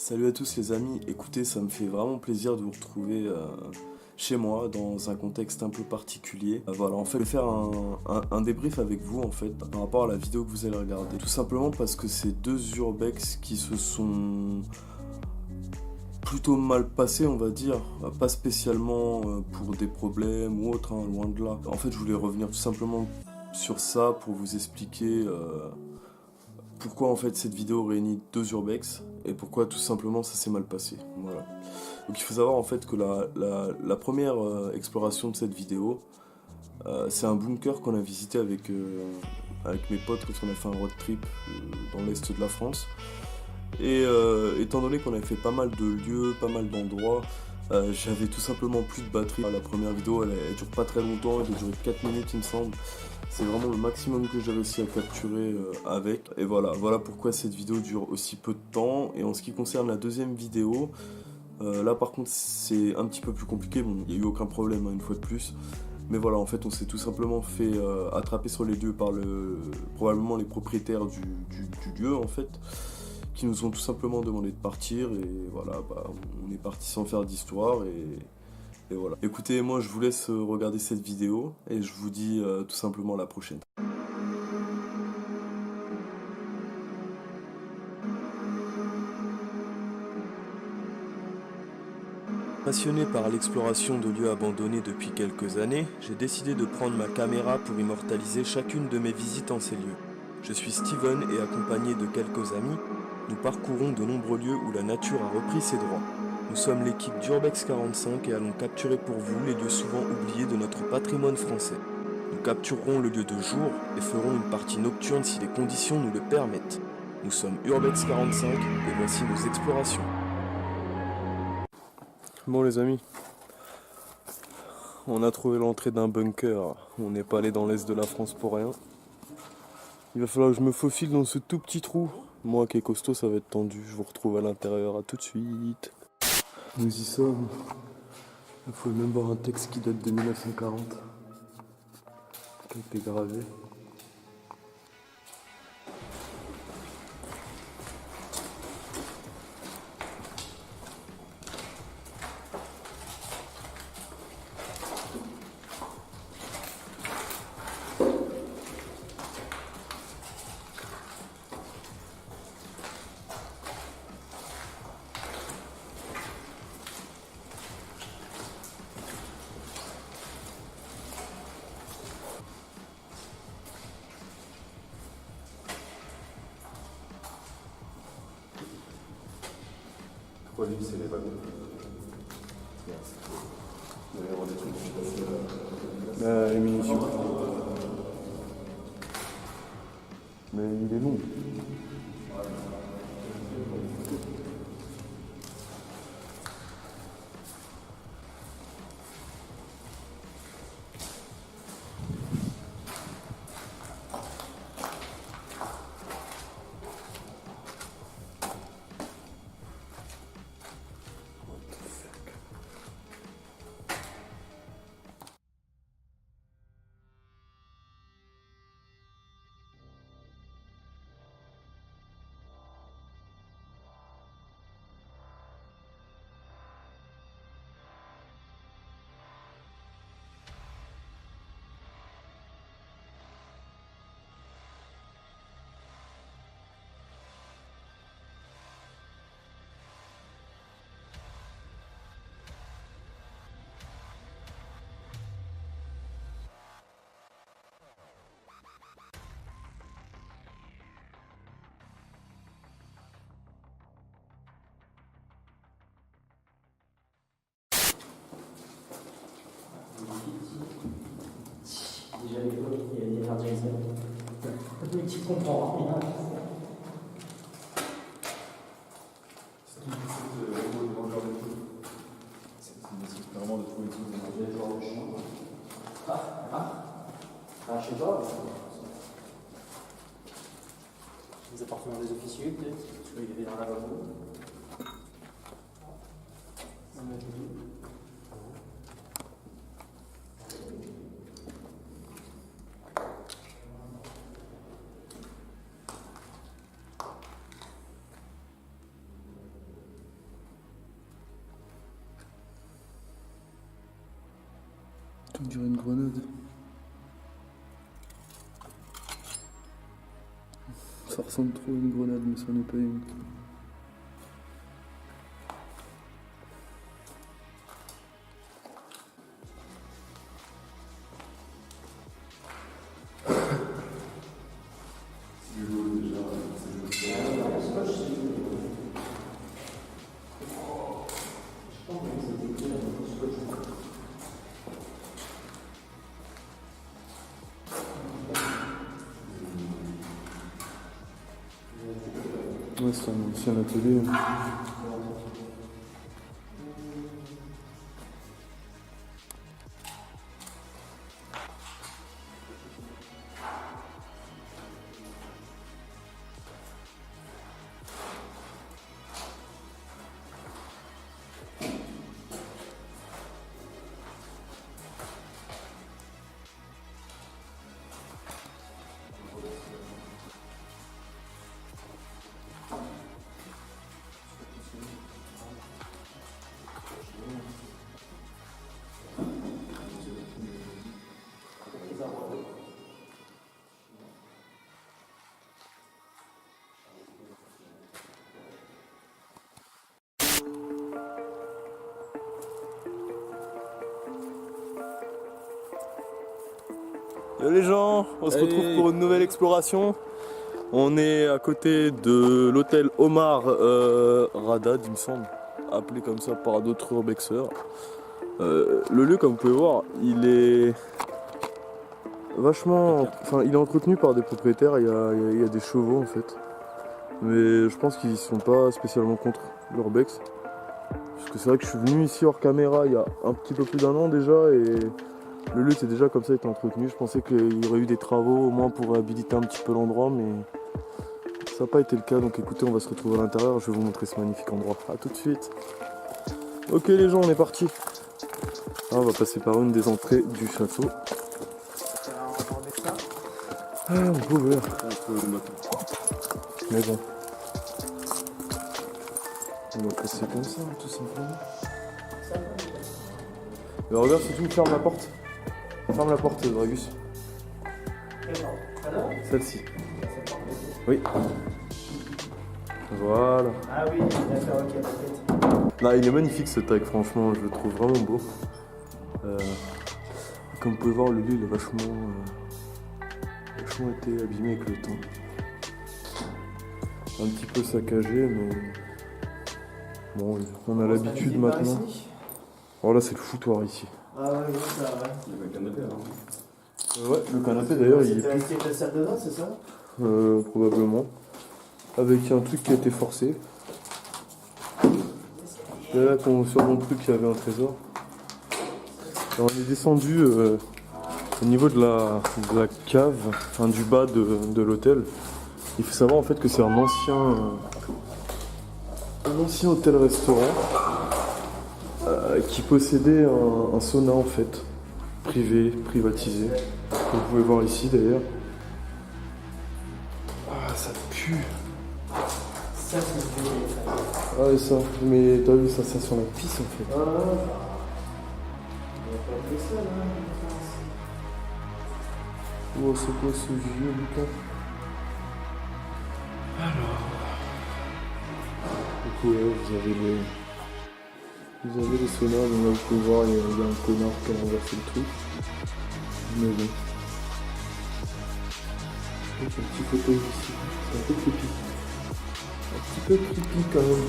Salut à tous les amis, écoutez, ça me fait vraiment plaisir de vous retrouver chez moi dans un contexte un peu particulier. Voilà, en fait, je vais faire un débrief avec vous en fait par rapport à la vidéo que vous allez regarder. Tout simplement parce que c'est deux urbex qui se sont plutôt mal passés, on va dire. Pas spécialement pour des problèmes ou autre, hein, loin de là. En fait, je voulais revenir tout simplement sur ça pour vous expliquer pourquoi en fait cette vidéo réunit deux urbex et pourquoi tout simplement ça s'est mal passé. Voilà. Donc il faut savoir en fait que la première exploration de cette vidéo, c'est un bunker qu'on a visité avec mes potes quand on a fait un road trip dans l'est de la France. Et étant donné qu'on avait fait pas mal de lieux, pas mal d'endroits, j'avais tout simplement plus de batterie. La première vidéo elle dure pas très longtemps, elle a duré 4 minutes il me semble. C'est vraiment le maximum que j'ai réussi à capturer avec. Et voilà pourquoi cette vidéo dure aussi peu de temps. Et en ce qui concerne la deuxième vidéo, là par contre c'est un petit peu plus compliqué. Bon, il n'y a eu aucun problème hein, une fois de plus. Mais voilà, en fait on s'est tout simplement fait attraper sur les lieux par probablement les propriétaires du lieu en fait. Qui nous ont tout simplement demandé de partir. Et voilà, on est parti sans faire d'histoire. Et voilà. Écoutez, moi je vous laisse regarder cette vidéo et je vous dis tout simplement à la prochaine. Passionné par l'exploration de lieux abandonnés depuis quelques années, j'ai décidé de prendre ma caméra pour immortaliser chacune de mes visites en ces lieux. Je suis Steven et accompagné de quelques amis, nous parcourons de nombreux lieux où la nature a repris ses droits. Nous sommes l'équipe d'Urbex 45 et allons capturer pour vous les lieux souvent oubliés de notre patrimoine français. Nous capturerons le lieu de jour et ferons une partie nocturne si les conditions nous le permettent. Nous sommes Urbex 45 et voici nos explorations. Bon les amis, on a trouvé l'entrée d'un bunker. On n'est pas allé dans l'est de la France pour rien. Il va falloir que je me faufile dans ce tout petit trou. Moi qui est costaud, ça va être tendu. Je vous retrouve à l'intérieur, à tout de suite. Nous y sommes. Il faut même voir un texte qui date de 1940. Qui a été gravé. Pourquoi lui c'est les wagons? Il va y avoir des trucs qui passent les munitions. Mais il est long. Déjà à l'époque, il y a des gardiens mais tu comprends rien. C'est vraiment de trouver tout le genre de champ. Je sais pas. Les appartements des officiers, peut-être. Parce qu'il y avait un lavabo. On dirait une grenade. Ça ressemble trop à une grenade, mais ça n'est pas une. Ouais, c'est un ancien atelier. Yo les gens, on se retrouve pour une nouvelle exploration. On est à côté de l'hôtel Omar Radad, il me semble, appelé comme ça par d'autres urbexeurs. Le lieu, comme vous pouvez voir, il est vachement... Enfin, il est entretenu par des propriétaires, il y a des chevaux en fait. Mais je pense qu'ils sont pas spécialement contre l'urbex. Parce que c'est vrai que je suis venu ici hors caméra il y a un petit peu plus d'un an déjà et... Le lieu c'est déjà comme ça été entretenu, je pensais qu'il y aurait eu des travaux au moins pour réhabiliter un petit peu l'endroit mais ça n'a pas été le cas, donc écoutez on va se retrouver à l'intérieur, je vais vous montrer ce magnifique endroit. A tout de suite. Ok les gens, on est parti. On va passer par une des entrées du château. Ah on peut ouvrir. Mais bon. On va passer comme ça tout simplement. Mais regarde surtout, ferme la porte. Ferme la porte, Dragus. Celle-ci. Oui. Voilà. Ah oui, d'accord, ok, t'inquiète. Non, il est magnifique ce tag, franchement, je le trouve vraiment beau. Comme vous pouvez voir, le lieu il est vachement été abîmé avec le temps. Un petit peu saccagé, mais bon, on a l'habitude maintenant. Oh là, c'est le foutoir ici. Ah ouais, ça, ouais. Il y avait un canapé, hein. Ouais, le canapé d'ailleurs, il est C'était resté de la salle de bain, c'est ça? probablement. Avec un truc qui a été forcé. Et là, sur mon truc, il y avait un trésor. Et on est descendu au niveau de la cave, enfin du bas de l'hôtel. Il faut savoir en fait que c'est un ancien hôtel-restaurant qui possédait un sauna en fait, privatisé. Vous pouvez voir ici d'ailleurs. Ah, ça pue. Ça, c'est le vieux. Ah ouais, ça, mais t'as vu, ça sent la pisse en fait. Ah, on va pas faire ça, là. Oh, c'est quoi ce vieux bouquin? Donc ouais, vous avez les saunas, donc là vous pouvez voir, il y a un connard qui a renversé le truc. Mais bon. Donc, un petit fauteuil ici, c'est un peu creepy. Un petit peu creepy quand même.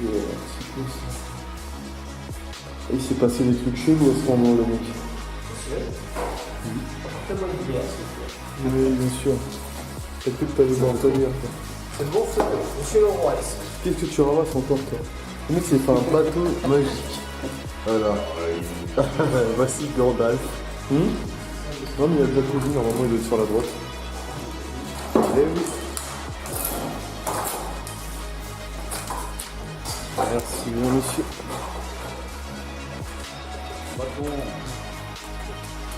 Ouais, un petit peu ça. Et il s'est passé des trucs chelous à ce moment, le mec. Très bonne idée, s'il vous plaît. Mais bien sûr. T'as cru que t'avais pas entendu après. C'est bon, monsieur le roi. Qu'est-ce que tu ramasses encore toi? Le mec s'est fait un bateau magique. Voilà. Voici Gandalf. Non mais il y a de la cuisine, normalement il doit être sur la droite. Eh oui. Merci bien monsieur.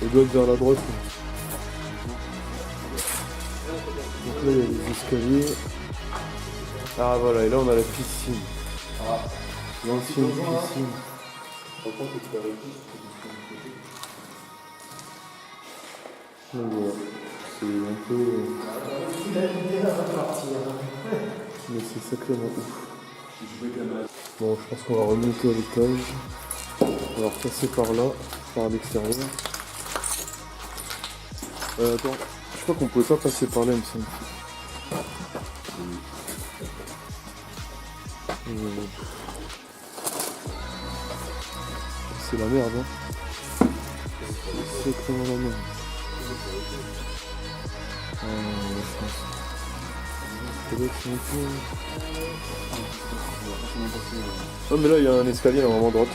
Il doit être vers la droite. Donc là il y a les escaliers. Ah voilà, et là on a la piscine. L'ancienne piscine. Par contre, il faut arrêter. Donc voilà, c'est un peu... Mais c'est sacrément ouf. Bon, je pense qu'on va remonter à l'étage. On va repasser par là, par l'extérieur. Attends, je crois qu'on pouvait pas passer par là, il me semble. C'est la merde, hein. C'est sacrément la merde. Je pense. Peut-être c'est un peu... Oh mais là il y a un escalier normalement à droite.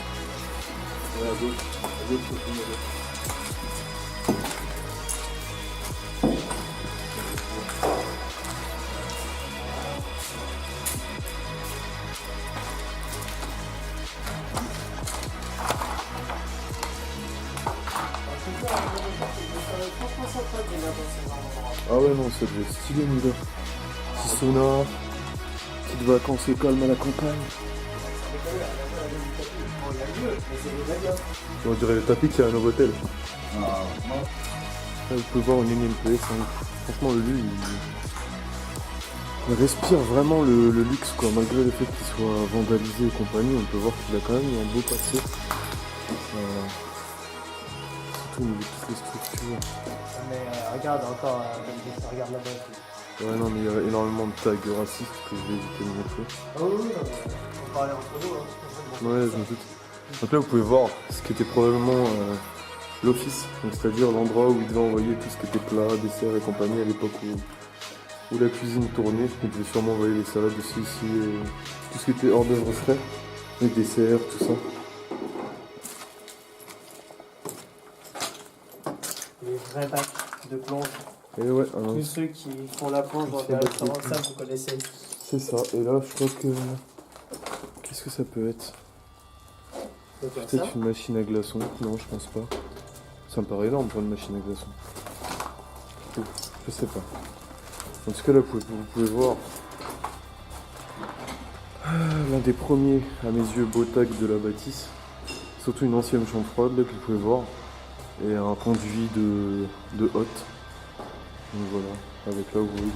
Ouais, à gauche. À gauche, Ah ouais non, ça devait être stylé mon gars. Petit sauna, petites vacances au calme à la campagne. On dirait le tapis qu'il y a à Novotel. Là, vous pouvez voir une énième place. Hein. Franchement le lieu il respire vraiment le luxe quoi. Malgré le fait qu'il soit vandalisé et compagnie, on peut voir qu'il a quand même eu un beau passé. Surtout au niveau de toutes les structures. Mais regarde encore, regarde là-bas. Ouais non mais il y a énormément de tags racistes que je vais éviter de montrer. Ah oui, on parlait entre nous. Hein. Ouais je me doute. Donc là vous pouvez voir ce qui était probablement l'office, donc c'est-à-dire l'endroit où il devait envoyer tout ce qui était plat, dessert et compagnie à l'époque où la cuisine tournait. Il devait sûrement envoyer les salades aussi ici, tout ce qui était hors d'œuvre frais, les desserts, tout ça. Les vrais bacs de plonge. Et ouais, Tous ceux qui font la plonge dans des restaurants, ça vous connaissez. c'est ça. Et là je crois que... Qu'est-ce que ça peut être? Peut-être une machine à glaçons. Non, je pense pas. Ça me paraît énorme pour une machine à glaçons. Je sais pas. En tout cas, là, vous pouvez voir l'un des premiers, à mes yeux, beaux tags de la bâtisse. Surtout une ancienne chambre froide, là, que vous pouvez voir. Et un conduit de hotte. Donc voilà. Avec là, vous voyez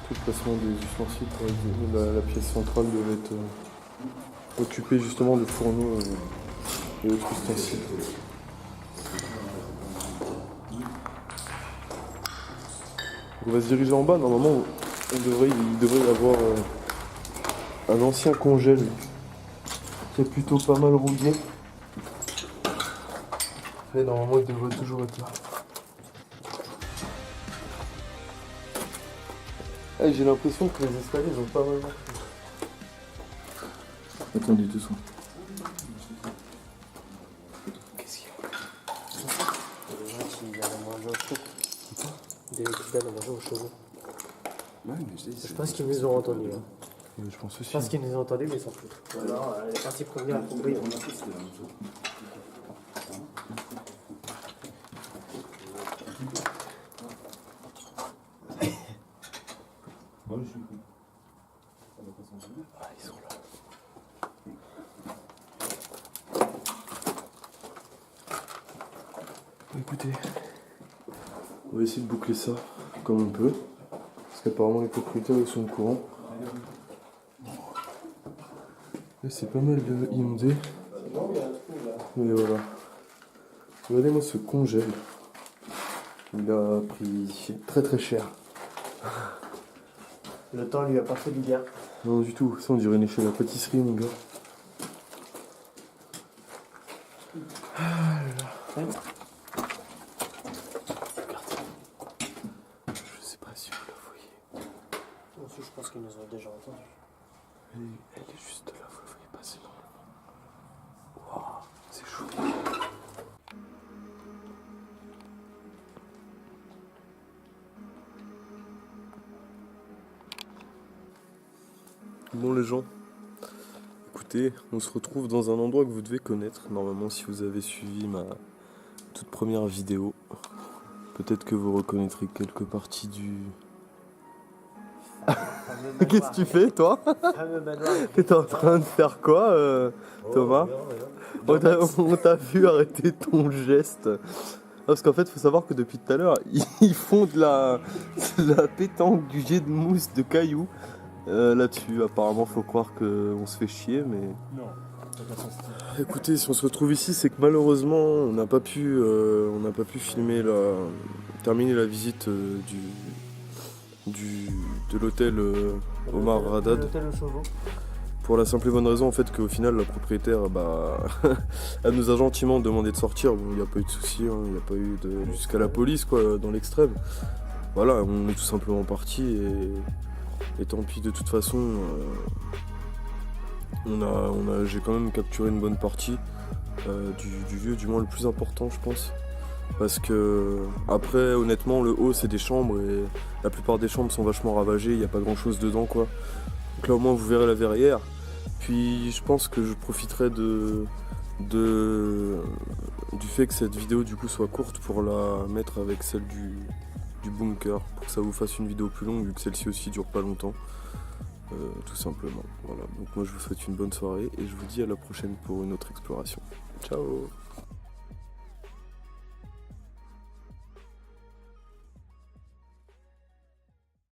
tout le placement des ustensiles. Pour la pièce centrale devait être occupée justement de fourneaux et autres ustensiles. On va se diriger en bas. Normalement, il devrait y avoir un ancien congèle qui est plutôt pas mal rouillé. Et normalement, il devrait toujours être là. Ah, j'ai l'impression que les escaliers ont pas mal marché. Attendez, deux secondes. Qu'est-ce qu'il y a? Des gens qui viennent manger au chaud. Des gens qui viennent manger au chaud. Ouais, mais Je pense qu'ils nous ont entendus. Hein. Oui, je pense aussi. Je pense qu'ils nous ont entendus, mais ils s'en foutent. Ou alors, les parties premières ont compris. Ah, ils sont là. Écoutez, on va essayer de boucler ça comme on peut. Parce qu'apparemment les propriétaires ils sont au courant. Là c'est pas mal inondé. Mais voilà. Regardez-moi ce congèle. Il a pris très très cher. Le temps lui a pas fait du bien. Non du tout, ça on dirait une échelle à pâtisserie mon gars. Ah là là. Je sais pas si vous la voyez. Ensuite, je pense qu'ils nous ont déjà entendus. Elle est juste là, vous la voyez passer normalement. Waouh, c'est chaud. Bon les gens, écoutez, on se retrouve dans un endroit que vous devez connaître, normalement si vous avez suivi ma toute première vidéo. Peut-être que vous reconnaîtrez quelques parties du... Qu'est-ce que tu fais, toi? T'es en train de faire quoi, Thomas? On t'a vu arrêter ton geste. Parce qu'en fait, faut savoir que depuis tout à l'heure, ils font de la pétanque, du jet de mousse, de cailloux. Là-dessus, apparemment, faut croire qu'on se fait chier, mais... Non. Écoutez, si on se retrouve ici, c'est que malheureusement, on n'a pas pu filmer terminer la visite de l'hôtel Omar Haddad. L'hôtel au Chauveau. Pour la simple et bonne raison en fait qu'au final la propriétaire elle nous a gentiment demandé de sortir. Bon, il n'y a pas eu de souci, hein, il n'y a pas eu jusqu'à la police quoi, dans l'extrême. Voilà, on est tout simplement parti et tant pis de toute façon. J'ai quand même capturé une bonne partie du lieu, du moins le plus important je pense. Parce que après honnêtement le haut c'est des chambres et la plupart des chambres sont vachement ravagées, il n'y a pas grand chose dedans quoi. Donc là au moins vous verrez la verrière. Puis je pense que je profiterai du fait que cette vidéo du coup soit courte pour la mettre avec celle du bunker, pour que ça vous fasse une vidéo plus longue vu que celle-ci aussi dure pas longtemps. Tout simplement. Voilà. Donc moi je vous souhaite une bonne soirée et je vous dis à la prochaine pour une autre exploration. Ciao.